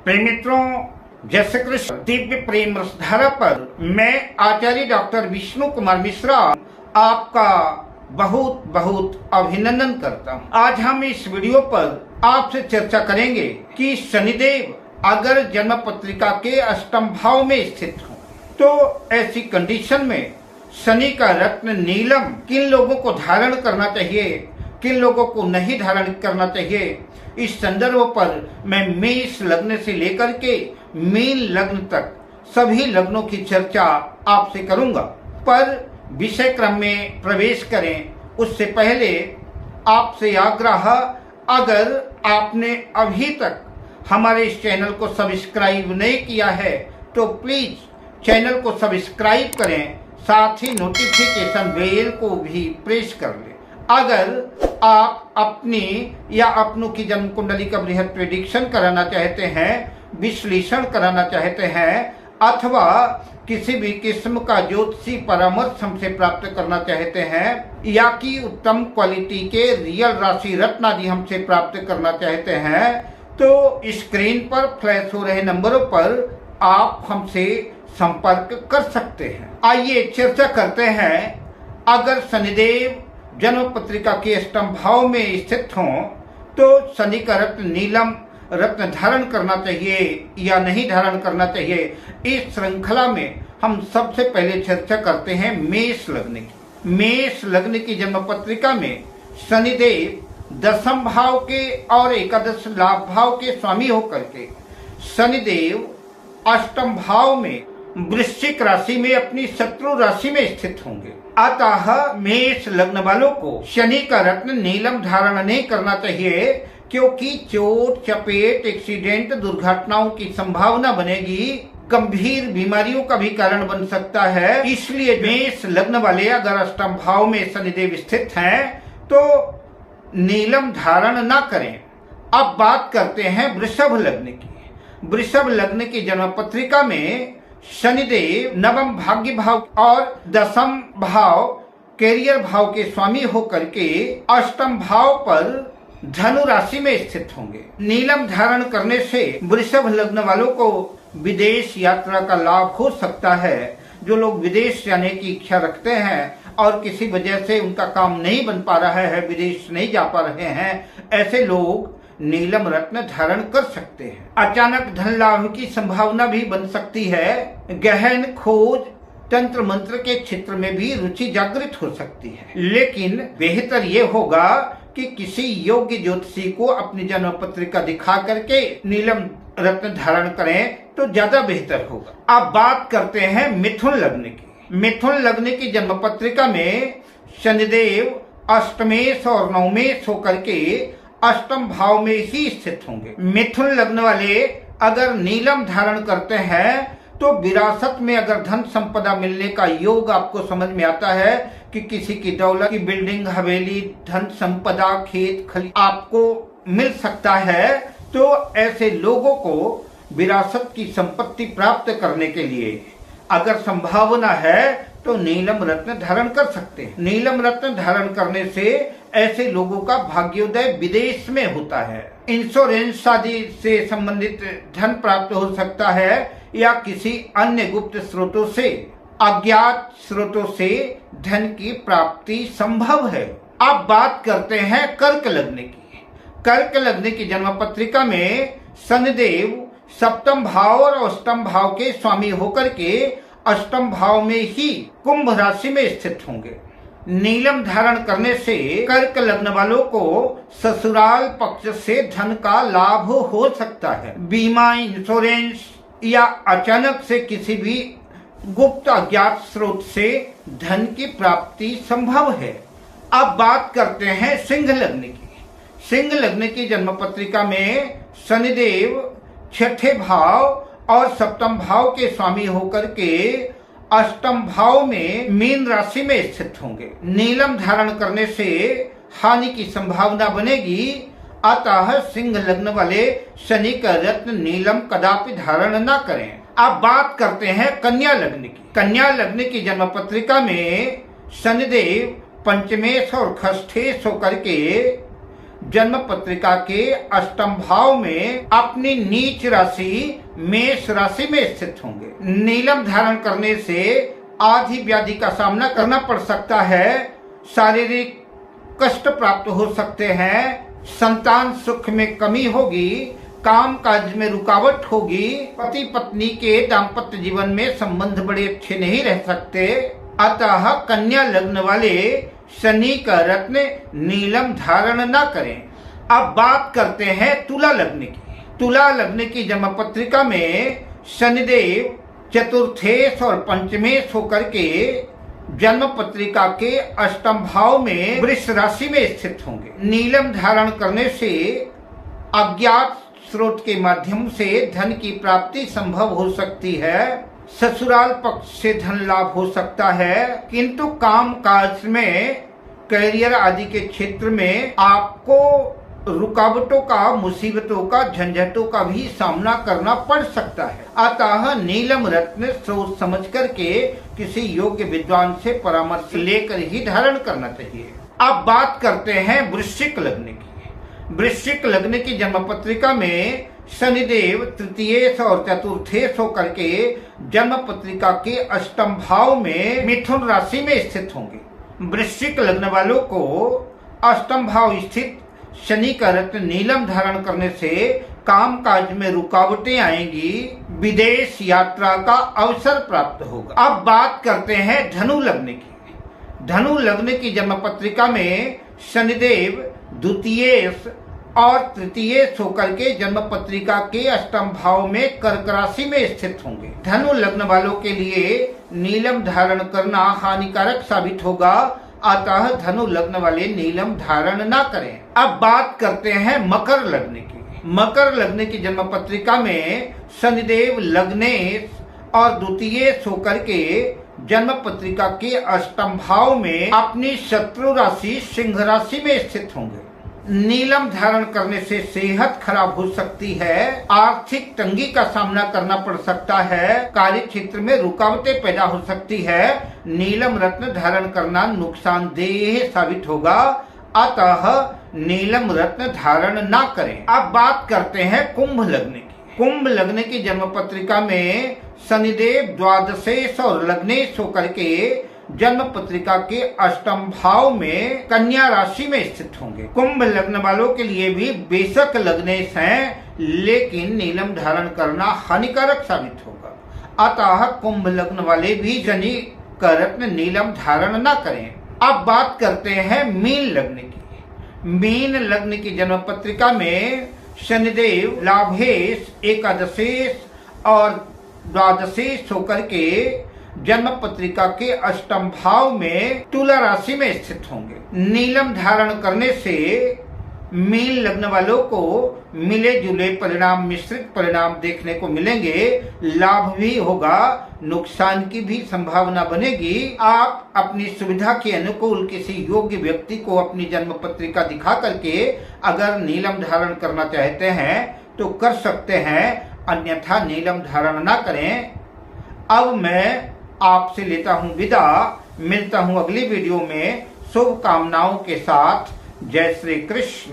प्रिय मित्रों, जय श्री कृष्ण। दिव्य प्रेम रसधारा पर मैं आचार्य डॉक्टर विष्णु कुमार मिश्रा आपका बहुत बहुत अभिनंदन करता हूँ। आज हम इस वीडियो पर आपसे चर्चा करेंगे कि शनिदेव अगर जन्म पत्रिका के अष्टम भाव में स्थित हो तो ऐसी कंडीशन में शनि का रत्न नीलम किन लोगों को धारण करना चाहिए, किन लोगों को नहीं धारण करना चाहिए। इस संदर्भ पर मैं मेष लग्न से लेकर के मीन लग्न तक सभी लग्नों की चर्चा आपसे करूंगा। पर विषय क्रम में प्रवेश करें उससे पहले आपसे आग्रह, अगर आपने अभी तक हमारे इस चैनल को सब्सक्राइब नहीं किया है तो प्लीज चैनल को सब्सक्राइब करें, साथ ही नोटिफिकेशन बेल को भी प्रेस कर लें। अगर आप अपनी या अपनों की जन्म कुंडली का बृहद प्रेडिक्शन कराना चाहते हैं, विश्लेषण कराना चाहते हैं, अथवा किसी भी किस्म का ज्योतिषी परामर्श हमसे प्राप्त करना चाहते हैं, या कि उत्तम क्वालिटी के रियल राशि रत्न आदि हमसे प्राप्त करना चाहते हैं, तो स्क्रीन पर फ्लैश हो रहे नंबरों पर आप हमसे संपर्क कर सकते हैं। आइए चर्चा करते हैं। अगर शनिदेव जन्म पत्रिका के अष्टम भाव में स्थित हों तो शनि का रत्न नीलम रत्न धारण करना चाहिए या नहीं धारण करना चाहिए। इस श्रृंखला में हम सबसे पहले चर्चा करते हैं मेष लग्न की। मेष लग्न की जन्म पत्रिका में शनिदेव दसम भाव के और एकादश लाभ भाव के स्वामी होकर के शनिदेव अष्टम भाव में वृश्चिक राशि में अपनी शत्रु राशि में स्थित होंगे। अतः मेष लग्न वालों को शनि का रत्न नीलम धारण नहीं करना चाहिए, क्योंकि चोट चपेट एक्सीडेंट दुर्घटनाओं की संभावना बनेगी, गंभीर बीमारियों का भी कारण बन सकता है। इसलिए मेष लग्न वाले अगर अष्टम भाव में शनिदेव स्थित हैं तो नीलम धारण ना करें। अब बात करते हैं वृषभ लग्न की। वृषभ लग्न की जन्म पत्रिका में शनिदेव नवम भाग्य भाव और दसम भाव कैरियर भाव के स्वामी होकर के अष्टम भाव पर धनु राशि में स्थित होंगे। नीलम धारण करने से वृषभ लग्न वालों को विदेश यात्रा का लाभ हो सकता है। जो लोग विदेश जाने की इच्छा रखते हैं और किसी वजह से उनका काम नहीं बन पा रहा है, विदेश नहीं जा पा रहे हैं, ऐसे लोग नीलम रत्न धारण कर सकते हैं। अचानक धन लाभ की संभावना भी बन सकती है। गहन खोज तंत्र मंत्र के क्षेत्र में भी रुचि जागृत हो सकती है। लेकिन बेहतर ये होगा कि किसी योग्य ज्योतिषी को अपनी जन्म पत्रिका दिखा करके नीलम रत्न धारण करें तो ज्यादा बेहतर होगा। अब बात करते हैं मिथुन लग्न की। मिथुन लग्न की जन्म पत्रिका में शनिदेव अष्टमेश और नवमेश होकर के अष्टम भाव में ही स्थित होंगे। मिथुन लग्न वाले अगर नीलम धारण करते हैं तो विरासत में अगर धन संपदा मिलने का योग आपको समझ में आता है कि किसी की दौलत की बिल्डिंग, हवेली, धन संपदा, खेत खली आपको मिल सकता है, तो ऐसे लोगों को विरासत की संपत्ति प्राप्त करने के लिए अगर संभावना है तो नीलम रत्न धारण कर सकते हैं। नीलम रत्न धारण करने से ऐसे लोगों का भाग्योदय विदेश में होता है। इंश्योरेंस आदि से संबंधित धन प्राप्त हो सकता है या किसी अन्य गुप्त स्रोतों से, अज्ञात स्रोतों से धन की प्राप्ति संभव है। अब बात करते हैं कर्क लग्न की। कर्क लग्न की जन्म पत्रिका में शनिदेव सप्तम भाव और अष्टम भाव के स्वामी होकर के अष्टम भाव में ही कुंभ राशि में स्थित होंगे। नीलम धारण करने से कर्क लग्न वालों को ससुराल पक्ष से धन का लाभ हो सकता है। बीमा, इंश्योरेंस या अचानक से किसी भी गुप्त अज्ञात स्रोत से धन की प्राप्ति संभव है। अब बात करते हैं सिंह लग्न की। सिंह लग्न की जन्म पत्रिका में शनिदेव छठे भाव और सप्तम भाव के स्वामी होकर के अष्टम भाव में मीन राशि में स्थित होंगे। नीलम धारण करने से हानि की संभावना बनेगी। अतः सिंह लग्न वाले शनि का रत्न नीलम कदापि धारण न करें। अब बात करते हैं कन्या लग्न की। कन्या लग्न की जन्म पत्रिका में शनिदेव पंचमेश और खष्ठेश होकर के जन्म पत्रिका के अष्टम भाव में अपनी नीच राशि मेष राशि में स्थित होंगे। नीलम धारण करने से आदि व्याधि का सामना करना पड़ सकता है, शारीरिक कष्ट प्राप्त हो सकते हैं, संतान सुख में कमी होगी, काम काज में रुकावट होगी, पति पत्नी के दाम्पत्य जीवन में संबंध बड़े अच्छे नहीं रह सकते। अतः कन्या लग्न वाले शनि का रत्न नीलम धारण न करें। अब बात करते हैं तुला लग्न की। तुला लग्न की जन्म पत्रिका में शनिदेव चतुर्थेश और पंचमेश होकर के जन्म पत्रिका के अष्टम भाव में वृष राशि में स्थित होंगे। नीलम धारण करने से अज्ञात स्रोत के माध्यम से धन की प्राप्ति संभव हो सकती है, ससुराल पक्ष से धन लाभ हो सकता है, किंतु काम काज में, करियर आदि के क्षेत्र में आपको रुकावटों का, मुसीबतों का, झंझटों का भी सामना करना पड़ सकता है। अतः नीलम रत्न सोच समझ करके किसी योग्य विद्वान से परामर्श लेकर ही धारण करना चाहिए। अब बात करते हैं वृश्चिक लग्न की। वृश्चिक लग्न की जन्म पत्रिका में शनिदेव तृतीयेश और चतुर्थेश होकर के जन्म पत्रिका के अष्टम भाव में मिथुन राशि में स्थित होंगे। वृश्चिक लग्न वालों को अष्टम भाव स्थित शनि का रत्न नीलम धारण करने से काम काज में रुकावटें आएंगी, विदेश यात्रा का अवसर प्राप्त होगा। अब बात करते हैं धनु लग्न की। धनु लग्न की जन्म पत्रिका में शनिदेव द्वितीयेश और तृतीयेश होकर के जन्म पत्रिका के अष्टम भाव में कर्क राशि में स्थित होंगे। धनु लग्न वालों के लिए नीलम धारण करना हानिकारक साबित होगा, अतः धनु लग्न वाले नीलम धारण न करें। अब बात करते हैं मकर लग्न की। मकर लग्न की जन्म पत्रिका में शनिदेव लग्नेश और द्वितीयेश होकर के जन्म पत्रिका के अष्टम भाव में अपनी शत्रु राशि सिंह राशि में स्थित होंगे। नीलम धारण करने से सेहत खराब हो सकती है, आर्थिक तंगी का सामना करना पड़ सकता है, कार्य क्षेत्र में रुकावटें पैदा हो सकती है। नीलम रत्न धारण करना नुकसानदेह साबित होगा, अतः नीलम रत्न धारण न करें। अब बात करते हैं कुंभ लग्न की। कुंभ लग्न की जन्म पत्रिका में शनिदेव द्वादशेश और लग्नेश होकर के जन्म पत्रिका के अष्टम भाव में कन्या राशि में स्थित होंगे। कुंभ लग्न वालों के लिए भी बेशक लग्नेश हैं, लेकिन नीलम धारण करना हानिकारक साबित होगा, अतः कुंभ लग्न वाले भी शनि का रत्न नीलम धारण न करें। अब बात करते हैं मीन लग्न की। मीन लग्न की जन्म पत्रिका में शनिदेव लाभेश, एकादशेश और द्वादशेश होकर के जन्म पत्रिका के अष्टम भाव में तुला राशि में स्थित होंगे। नीलम धारण करने से मीन लग्न वालों को मिले जुले परिणाम, मिश्रित परिणाम देखने को मिलेंगे। लाभ भी होगा, नुकसान की भी संभावना बनेगी। आप अपनी सुविधा के अनुकूल किसी योग्य व्यक्ति को अपनी जन्म पत्रिका दिखा करके अगर नीलम धारण करना चाहते हैं तो कर सकते हैं, अन्यथा नीलम धारण ना करें। अब मैं आपसे लेता हूँ विदा, मिलता हूँ अगली वीडियो में शुभकामनाओं के साथ। जय श्री कृष्ण।